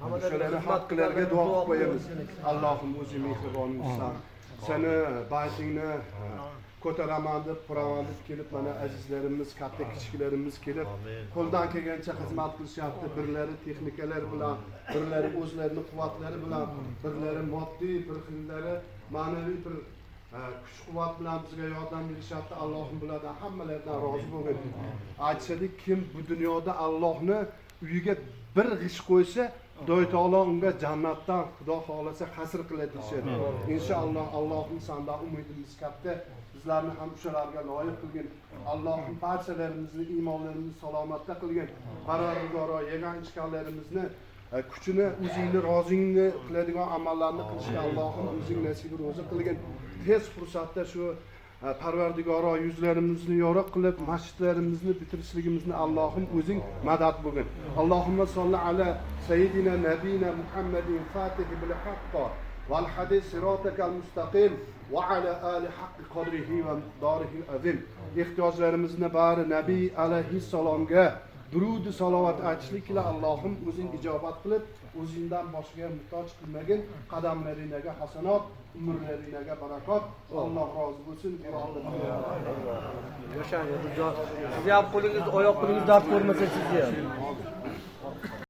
O'shalarni haqqilarga duo qilib qo'yamiz. Allohim o'zi mehriboningsan. Seni baytingni ko'taraman deb, quraman deb kelib, mana azizlarimiz, katta kichiklarimiz kelib, qo'ldan kelgancha xizmat qilishyapti. Birlari texnikalar bilan, birlari o'zlarining quvvatlari bilan, birlari moddiy, bir xillari ma'naviy bir kuch-quvvat bilan bizga yordam berishyapti. Allohim bulardan hammalaridan rozi bo'lgin. Aytishadi, kim bu dunyoda Allohni uyiga bir g'ish qo'ysa, Xudo taolo unga jannatdan Xudo xolasa hasr qiladi deyishadi. Inshaalloh Allohning sandan umidimiz katta. Bizlarni ham o'shalarga loyiq qilgin. Allohim barchalarimizni iymonlarimizni salomatda qilgin. Parvardigoro yegan ichkanlarimizni kuchini o'zingni rozingni qiladigan amallarni qilishga Allohim o'zing nasib ro'zi qilgin. Tez fursatda shu Parvardigoro yuzlarimizni yorug' qilib, masjidlarimizni bitirishligimizni Allohim o'zing madad bo'lgin. Allohumma solli ala sayyidina nabiyina Muhammadin fatihi bil haqqo val hadis siratakal mustaqim va ala ali haqqi qadrihi va miqdorihi azim. Ehtiyojlarimizni bari Nabiy alayhissalomga durud salovat aytishlik bilan Allohim o'zing ijobat qilib, o'zingdan boshqa muhtoj qilmagin. Qadamlaringizga hasanat, umrlaringizga barakot. Alloh rozi bo'lsin. Yoshang, siz ham qo'lingiz, oyoq qo'lingiz dard ko'rmasa sizni ham.